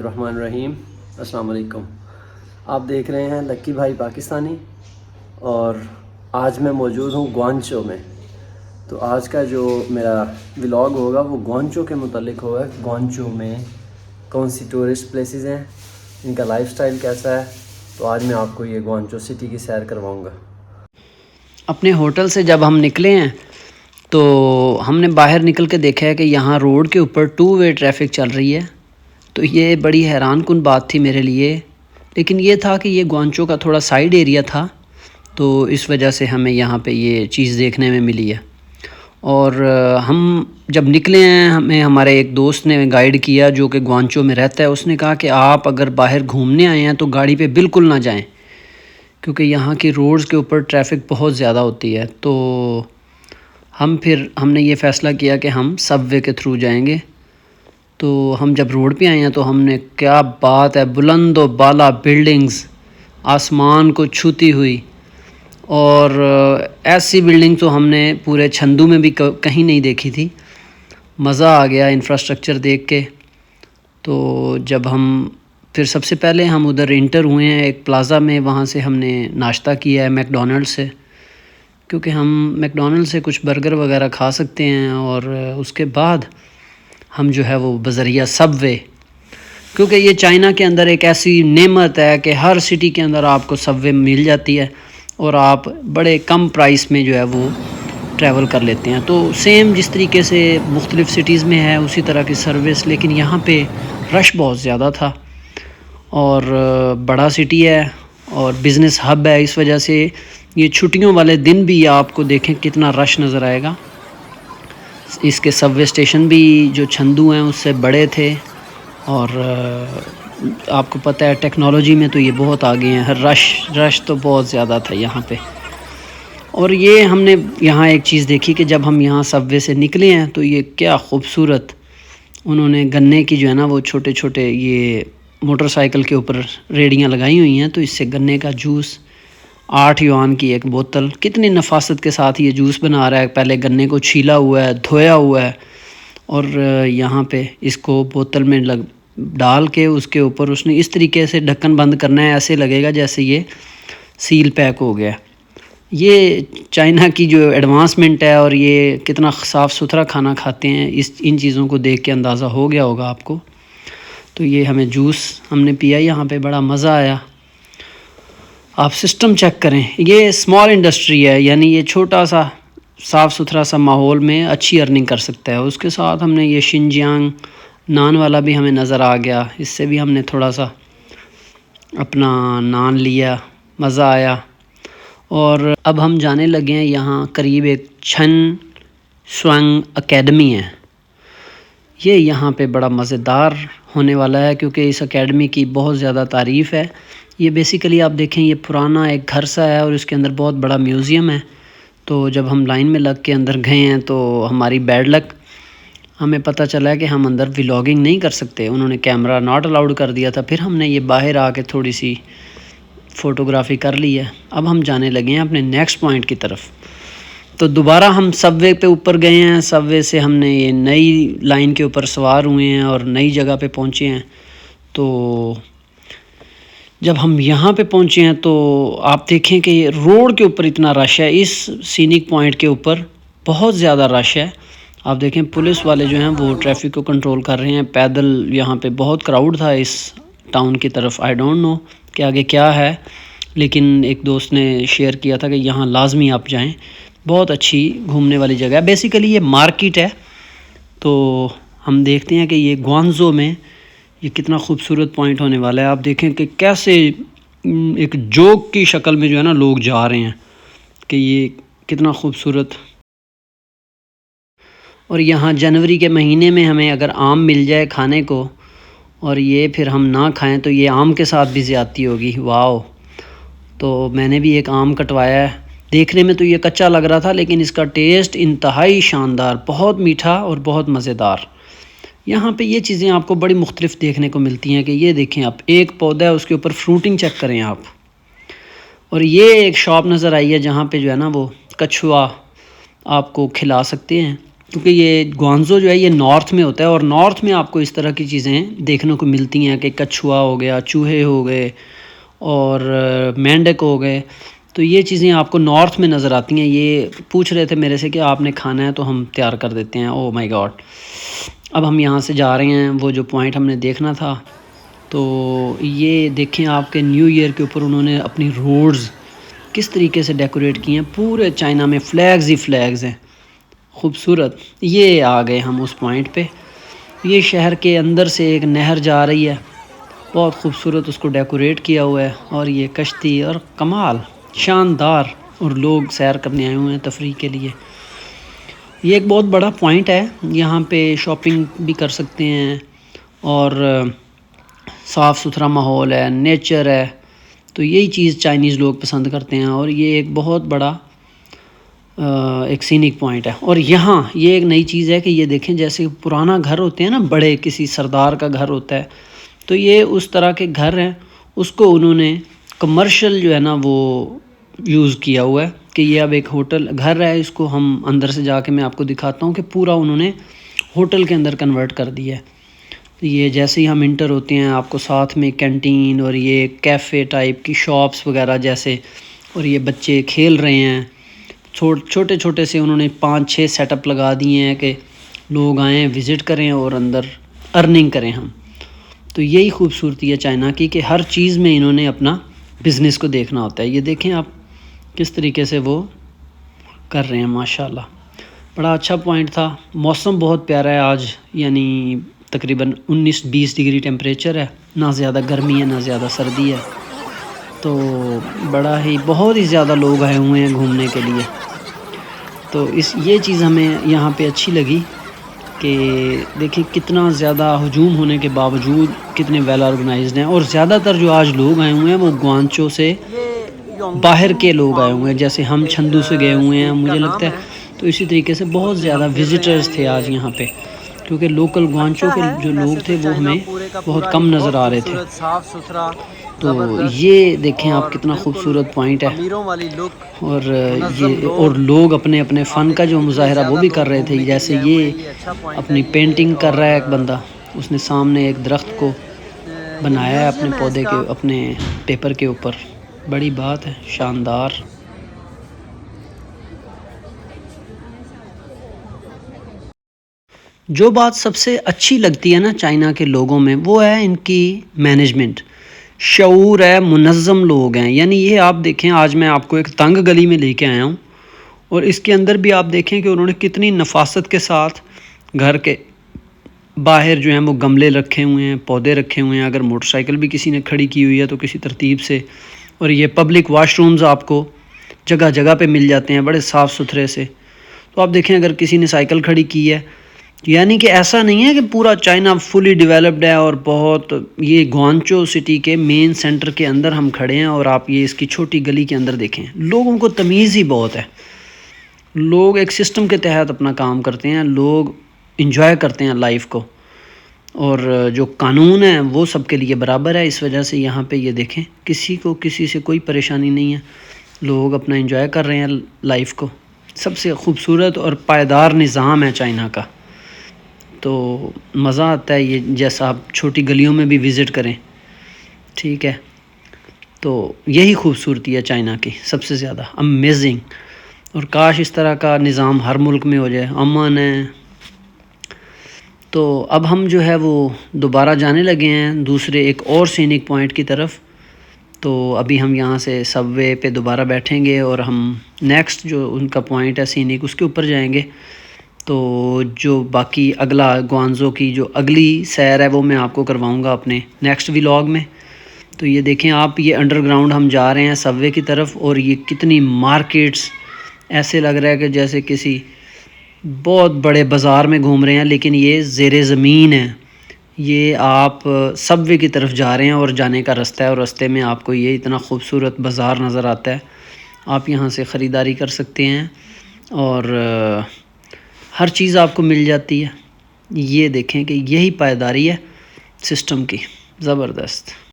الرحمن الرحیم۔ السلام علیکم۔ آپ دیکھ رہے ہیں لکی بھائی پاکستانی، اور آج میں موجود ہوں گوانچو میں۔ تو آج کا جو میرا ولاگ ہوگا وہ گوانچو کے متعلق ہوگا۔ گوانچو میں کون سی ٹورسٹ پلیسز ہیں، ان کا لائف سٹائل کیسا ہے۔ تو آج میں آپ کو یہ گوانچو سٹی کی سیر کرواؤں گا۔ اپنے ہوٹل سے جب ہم نکلے ہیں تو ہم نے باہر نکل کے دیکھا ہے کہ یہاں روڈ کے اوپر 2 وے ٹریفک چل رہی ہے۔ تو یہ بڑی حیران کن بات تھی میرے لیے، لیکن یہ تھا کہ یہ گوانچو کا تھوڑا سائیڈ ایریا تھا، تو اس وجہ سے ہمیں یہاں پہ یہ چیز دیکھنے میں ملی ہے۔ اور ہم جب نکلے ہیں، ہمیں ہمارے ایک دوست نے گائیڈ کیا جو کہ گوانچو میں رہتا ہے۔ اس نے کہا کہ آپ اگر باہر گھومنے آئے ہیں تو گاڑی پہ بالکل نہ جائیں، کیونکہ یہاں کی روڈز کے اوپر ٹریفک بہت زیادہ ہوتی ہے۔ تو ہم نے یہ فیصلہ کیا کہ ہم سب وے کے تھرو جائیں گے۔ تو ہم جب روڈ پہ آئے ہیں تو ہم نے، کیا بات ہے، بلند و بالا بلڈنگز آسمان کو چھوتی ہوئی، اور ایسی بلڈنگ تو ہم نے پورے چھندو میں بھی کہیں نہیں دیکھی تھی۔ مزہ آ گیا انفراسٹرکچر دیکھ کے۔ تو جب ہم پھر سب سے پہلے ہم ادھر انٹر ہوئے ہیں ایک پلازا میں، وہاں سے ہم نے ناشتہ کیا ہے میک ڈونلڈ سے، کیونکہ ہم میک ڈونلڈ سے کچھ برگر وغیرہ کھا سکتے ہیں۔ اور اس کے بعد ہم جو ہے وہ بذریعہ سب وے، کیونکہ یہ چائنا کے اندر ایک ایسی نعمت ہے کہ ہر سٹی کے اندر آپ کو سب وے مل جاتی ہے، اور آپ بڑے کم پرائس میں جو ہے وہ ٹریول کر لیتے ہیں۔ تو سیم جس طریقے سے مختلف سٹیز میں ہے اسی طرح کی سروس، لیکن یہاں پہ رش بہت زیادہ تھا، اور بڑا سٹی ہے اور بزنس ہب ہے، اس وجہ سے یہ چھٹیوں والے دن بھی آپ کو دیکھیں کتنا رش نظر آئے گا۔ اس کے سب وے اسٹیشن بھی جو چھندو ہیں اس سے بڑے تھے، اور آپ کو پتہ ہے ٹیکنالوجی میں تو یہ بہت آگے ہیں۔ رش تو بہت زیادہ تھا یہاں پہ۔ اور یہ ہم نے یہاں ایک چیز دیکھی کہ جب ہم یہاں سب وے سے نکلے ہیں تو یہ کیا خوبصورت، انہوں نے گنے کی جو ہے نا وہ چھوٹے چھوٹے یہ موٹر سائیکل کے اوپر ریڑیاں لگائی ہوئی ہیں، تو اس سے گنے کا جوس 8 یوان کی ایک بوتل، کتنی نفاست کے ساتھ یہ جوس بنا رہا ہے۔ پہلے گنے کو چھیلا ہوا ہے، دھویا ہوا ہے، اور یہاں پہ اس کو بوتل میں ڈال کے اس کے اوپر اس نے اس طریقے سے ڈھکن بند کرنا ہے، ایسے لگے گا جیسے یہ سیل پیک ہو گیا۔ یہ چائنا کی جو ایڈوانسمنٹ ہے، اور یہ کتنا صاف ستھرا کھانا کھاتے ہیں، ان چیزوں کو دیکھ کے اندازہ ہو گیا ہوگا آپ کو۔ تو یہ ہمیں جوس ہم نے پیا یہاں پہ، بڑا مزہ آیا۔ آپ سسٹم چیک کریں، یہ اسمال انڈسٹری ہے، یعنی یہ چھوٹا سا صاف ستھرا سا ماحول میں اچھی ارننگ کر سکتا ہے۔ اس کے ساتھ ہم نے یہ شنجیانگ نان والا بھی ہمیں نظر آ گیا، اس سے بھی ہم نے تھوڑا سا اپنا نان لیا، مزہ آیا۔ اور اب ہم جانے لگے ہیں یہاں قریب ایک چھن سوانگ اکیڈمی ہے۔ یہ یہاں پہ بڑا مزیدار ہونے والا ہے، کیونکہ اس اکیڈمی کی بہت زیادہ تعریف ہے۔ یہ بیسیکلی آپ دیکھیں یہ پرانا ایک گھر سا ہے، اور اس کے اندر بہت بڑا میوزیم ہے۔ تو جب ہم لائن میں لگ کے اندر گئے ہیں تو ہماری بیڈ لک، ہمیں پتہ چلا کہ ہم اندر ولاگنگ نہیں کر سکتے، انہوں نے کیمرہ ناٹ الاؤڈ کر دیا تھا۔ پھر ہم نے یہ باہر آ کے تھوڑی سی فوٹوگرافی کر لی ہے۔ اب ہم جانے لگے ہیں اپنے نیکسٹ پوائنٹ کی طرف۔ تو دوبارہ ہم سب وے پہ اوپر گئے ہیں، سب وے سے ہم نے یہ نئی لائن کے اوپر سوار ہوئے ہیں اور نئی جگہ پہ پہنچے ہیں۔ تو جب ہم یہاں پہ پہنچے ہیں تو آپ دیکھیں کہ یہ روڈ کے اوپر اتنا رش ہے، اس سینک پوائنٹ کے اوپر بہت زیادہ رش ہے۔ آپ دیکھیں پولیس والے جو ہیں وہ ٹریفک کو کنٹرول کر رہے ہیں، پیدل یہاں پہ بہت کراؤڈ تھا اس ٹاؤن کی طرف۔ آئی ڈونٹ نو کہ آگے کیا ہے، لیکن ایک دوست نے شیئر کیا تھا کہ یہاں لازمی آپ جائیں، بہت اچھی گھومنے والی جگہ ہے۔ بیسیکلی یہ مارکیٹ ہے۔ تو ہم دیکھتے ہیں کہ یہ گوانزو میں یہ کتنا خوبصورت پوائنٹ ہونے والا ہے۔ آپ دیکھیں کہ کیسے ایک جوک کی شکل میں جو ہے نا لوگ جا رہے ہیں، کہ یہ کتنا خوبصورت۔ اور یہاں جنوری کے مہینے میں ہمیں اگر آم مل جائے کھانے کو، اور یہ پھر ہم نہ کھائیں تو یہ آم کے ساتھ بھی زیادتی ہوگی۔ واو! تو میں نے بھی ایک آم کٹوایا ہے۔ دیکھنے میں تو یہ کچا لگ رہا تھا، لیکن اس کا ٹیسٹ انتہائی شاندار، بہت میٹھا اور بہت مزیدار۔ یہاں پہ یہ چیزیں آپ کو بڑی مختلف دیکھنے کو ملتی ہیں، کہ یہ دیکھیں آپ، ایک پودا ہے اس کے اوپر فروٹنگ چیک کریں آپ۔ اور یہ ایک شاپ نظر آئی ہے جہاں پہ جو ہے نا وہ کچھوا آپ کو کھلا سکتے ہیں۔ کیونکہ یہ گوانزو جو ہے یہ نارتھ میں ہوتا ہے، اور نارتھ میں آپ کو اس طرح کی چیزیں دیکھنے کو ملتی ہیں کہ کچھوا ہو گیا، چوہے ہو گئے اور مینڈک ہو گئے. تو یہ چیزیں آپ کو نارتھ میں نظر آتی ہیں. یہ پوچھ رہے تھے میرے سے کہ آپ نے کھانا ہے تو ہم تیار کر دیتے ہیں. او مائی گاڈ. اب ہم یہاں سے جا رہے ہیں، وہ جو پوائنٹ ہم نے دیکھنا تھا. تو یہ دیکھیں آپ کے نیو ایئر کے اوپر انہوں نے اپنی روڈز کس طریقے سے ڈیکوریٹ کی ہیں. پورے چائنا میں فلیگز ہی فلیگز ہیں، خوبصورت. یہ آ گئے ہم اس پوائنٹ پہ. یہ شہر کے اندر سے ایک نہر جا رہی ہے، بہت خوبصورت اس کو ڈیکوریٹ کیا ہوا ہے. اور یہ کشتی اور کمال شاندار، اور لوگ سیر کرنے آئے ہوئے ہیں تفریح کے لیے. یہ ایک بہت بڑا پوائنٹ ہے، یہاں پہ شاپنگ بھی کر سکتے ہیں، اور صاف ستھرا ماحول ہے، نیچر ہے. تو یہی چیز چائنیز لوگ پسند کرتے ہیں، اور یہ ایک بہت بڑا ایک سینک پوائنٹ ہے. اور یہاں یہ ایک نئی چیز ہے کہ یہ دیکھیں جیسے پرانا گھر ہوتے ہیں نا، بڑے کسی سردار کا گھر ہوتا ہے، تو یہ اس طرح کے گھر ہیں. اس کو انہوں نے کمرشل جو ہے نا وہ یوز کیا ہوا ہے کہ یہ اب ایک ہوٹل گھر ہے. اس کو ہم اندر سے جا کے میں آپ کو دکھاتا ہوں کہ پورا انہوں نے ہوٹل کے اندر کنورٹ کر دیا ہے. یہ جیسے ہی ہم انٹر ہوتے ہیں آپ کو ساتھ میں کینٹین اور یہ کیفے ٹائپ کی شاپس وغیرہ جیسے، اور یہ بچے کھیل رہے ہیں. چھوٹے چھوٹے سے انہوں نے 5-6 سیٹ اپ لگا دیے ہیں کہ لوگ آئیں وزٹ کریں اور اندر ارننگ کریں ہم. تو یہی خوبصورتی ہے چائنا کی کہ ہر چیز میں انہوں نے اپنا بزنس کو دیکھنا ہوتا ہے. یہ دیکھیں آپ کس طریقے سے وہ کر رہے ہیں، ماشاءاللہ. بڑا اچھا پوائنٹ تھا. موسم بہت پیارا ہے آج، یعنی تقریباً 19-20 ڈگری ٹیمپریچر ہے، نہ زیادہ گرمی ہے نہ زیادہ سردی ہے. تو بہت ہی زیادہ لوگ آئے ہوئے ہیں گھومنے کے لیے. تو یہ چیز ہمیں یہاں پہ اچھی لگی کہ دیکھیں کتنا زیادہ ہجوم ہونے کے باوجود کتنے ویل آرگنائزڈ ہیں. اور زیادہ تر جو آج لوگ آئے ہوئے ہیں وہ گوانچو سے باہر کے لوگ آئے ہوئے ہیں، جیسے ہم چھندو سے گئے ہوئے ہیں مجھے لگتا ہے. تو اسی طریقے سے بہت زیادہ وزٹرز تھے آج یہاں پہ، کیونکہ لوکل گوانچو کے جو لوگ تھے وہ ہمیں بہت کم نظر آ رہے تھے. صاف ستھرا، تو یہ دیکھیں آپ کتنا خوبصورت پوائنٹ ہے. امیروں والی لک، اور لوگ اپنے اپنے فن کا جو مظاہرہ وہ بھی کر رہے تھے. جیسے یہ اپنی پینٹنگ کر رہا ہے ایک بندہ، اس نے سامنے ایک درخت کو بنایا ہے اپنے پودے کے اپنے پیپر کے اوپر. بڑی بات ہے، شاندار. جو بات سب سے اچھی لگتی ہے نا چائنا کے لوگوں میں، وہ ہے ان کی مینجمنٹ. شعور ہے، منظم لوگ ہیں. یعنی یہ آپ دیکھیں، آج میں آپ کو ایک تنگ گلی میں لے کے آیا ہوں، اور اس کے اندر بھی آپ دیکھیں کہ انہوں نے کتنی نفاست کے ساتھ گھر کے باہر جو ہیں وہ گملے رکھے ہوئے ہیں، پودے رکھے ہوئے ہیں. اگر موٹر سائیکل بھی کسی نے کھڑی کی ہوئی ہے تو کسی ترتیب سے. اور یہ پبلک واش رومز آپ کو جگہ جگہ پہ مل جاتے ہیں، بڑے صاف ستھرے سے. تو آپ دیکھیں اگر کسی نے سائیکل کھڑی کی ہے، یعنی کہ ایسا نہیں ہے کہ پورا چائنا فلی ڈیولپڈ ہے اور بہت. یہ گوانچو سٹی کے مین سینٹر کے اندر ہم کھڑے ہیں، اور آپ یہ اس کی چھوٹی گلی کے اندر دیکھیں. لوگوں کو تمیز ہی بہت ہے. لوگ ایک سسٹم کے تحت اپنا کام کرتے ہیں، لوگ انجوائے کرتے ہیں لائف کو، اور جو قانون ہے وہ سب کے لیے برابر ہے. اس وجہ سے یہاں پہ یہ دیکھیں کسی کو کسی سے کوئی پریشانی نہیں ہے. لوگ اپنا انجوائے کر رہے ہیں لائف کو. سب سے خوبصورت اور پائیدار نظام ہے چائنا کا. تو مزہ آتا ہے یہ جیسا آپ چھوٹی گلیوں میں بھی وزٹ کریں. ٹھیک ہے، تو یہی خوبصورتی ہے چائنا کی سب سے زیادہ امیزنگ. اور کاش اس طرح کا نظام ہر ملک میں ہو جائے. امن ہے. تو اب ہم جو ہے وہ دوبارہ جانے لگے ہیں دوسرے ایک اور سینک پوائنٹ کی طرف. تو ابھی ہم یہاں سے سب وے پہ دوبارہ بیٹھیں گے، اور ہم نیکسٹ جو ان کا پوائنٹ ہے سینک اس کے اوپر جائیں گے. تو جو باقی اگلا گوانزو کی جو اگلی سیر ہے وہ میں آپ کو کرواؤں گا اپنے نیکسٹ ولاگ میں. تو یہ دیکھیں آپ، یہ انڈر گراؤنڈ ہم جا رہے ہیں سب وے کی طرف، اور یہ کتنی مارکیٹس، ایسے لگ رہا ہے کہ جیسے کسی بہت بڑے بازار میں گھوم رہے ہیں، لیکن یہ زیر زمین ہے. یہ آپ سب وے کی طرف جا رہے ہیں اور جانے کا رستہ ہے، اور رستے میں آپ کو یہ اتنا خوبصورت بازار نظر آتا ہے. آپ یہاں سے خریداری کر سکتے ہیں اور ہر چیز آپ کو مل جاتی ہے. یہ دیکھیں کہ یہی پائیداری ہے سسٹم کی، زبردست.